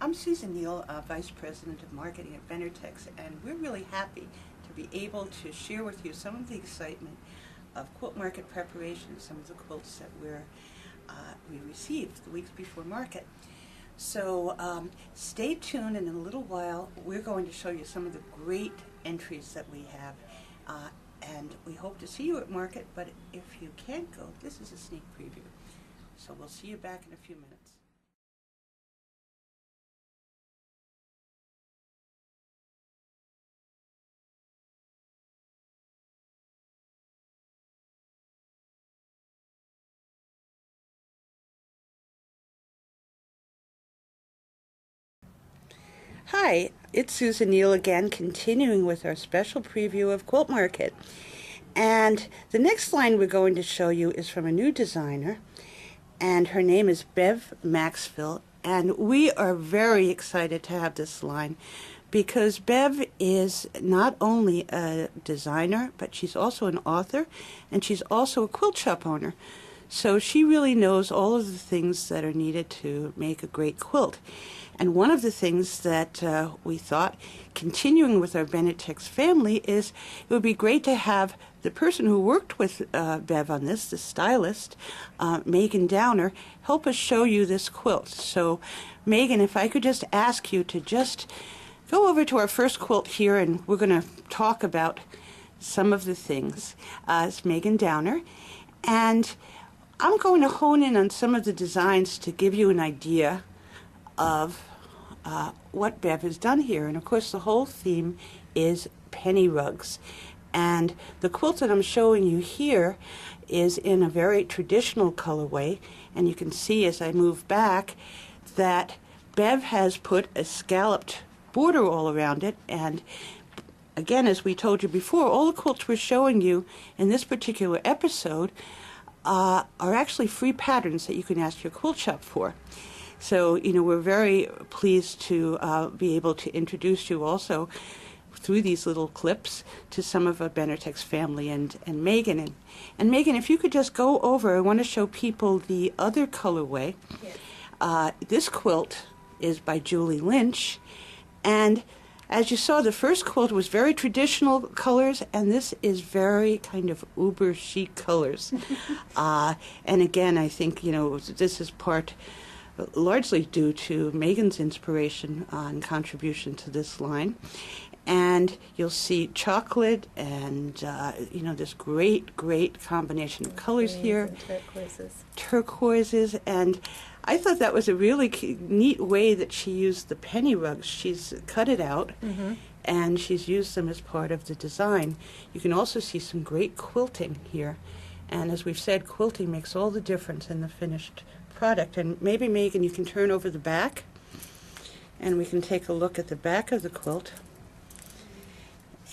I'm Susan Neal, Vice President of Marketing at Benartex, and we're really happy to be able to share with you some of the excitement of quilt market preparation, some of the quilts that we received the weeks before market. So stay tuned, and in a little while we're going to show you some of the great entries that we have, and we hope to see you at market, but if you can't go, this is a sneak preview. So we'll see you back in a few minutes. Hi, it's Susan Neal again, continuing with our special preview of Quilt Market. And the next line we're going to show you is from a new designer, and her name is Bev Maxvill, and we are very excited to have this line because Bev is not only a designer, but she's also an author, and she's also a quilt shop owner. So she really knows all of the things that are needed to make a great quilt. And one of the things that we thought, continuing with our Benartex family, is it would be great to have the person who worked with Bev on this, the stylist, Megan Downer, help us show you this quilt. So Megan, if I could just ask you to just go over to our first quilt here, and we're going to talk about some of the things. It's Megan Downer, and I'm going to hone in on some of the designs to give you an idea of what Bev has done here. And of course the whole theme is penny rugs, and the quilt that I'm showing you here is in a very traditional colorway, and you can see as I move back that Bev has put a scalloped border all around it. And again, as we told you before, all the quilts we're showing you in this particular episode are actually free patterns that you can ask your quilt shop for. So, we're very pleased to be able to introduce you also through these little clips to some of our Benartex family and Megan. And Megan, if you could just go over, I want to show people the other colorway. Yes. This quilt is by Julie Lynch, and as you saw, the first quilt was very traditional colors, and this is very kind of uber chic colors. And again, I think, this is largely due to Megan's inspiration and contribution to this line. And you'll see chocolate and, this great combination of colors here. And turquoises. And I thought that was a really neat way that she used the penny rugs. She's cut it out, and she's used them as part of the design. You can also see some great quilting here. And as we've said, quilting makes all the difference in the finished product. And maybe, Megan, you can turn over the back, and we can take a look at the back of the quilt.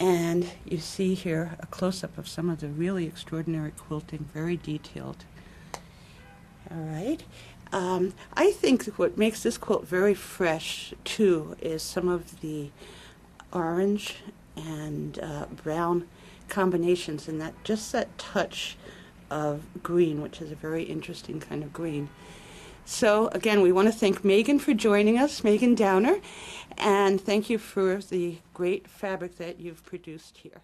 And you see here a close-up of some of the really extraordinary quilting, very detailed. All right. I think what makes this quilt very fresh, too, is some of the orange and brown combinations, and just that touch of green, which is a very interesting kind of green. So again, we want to thank Megan for joining us, Megan Downer, and thank you for the great fabric that you've produced here.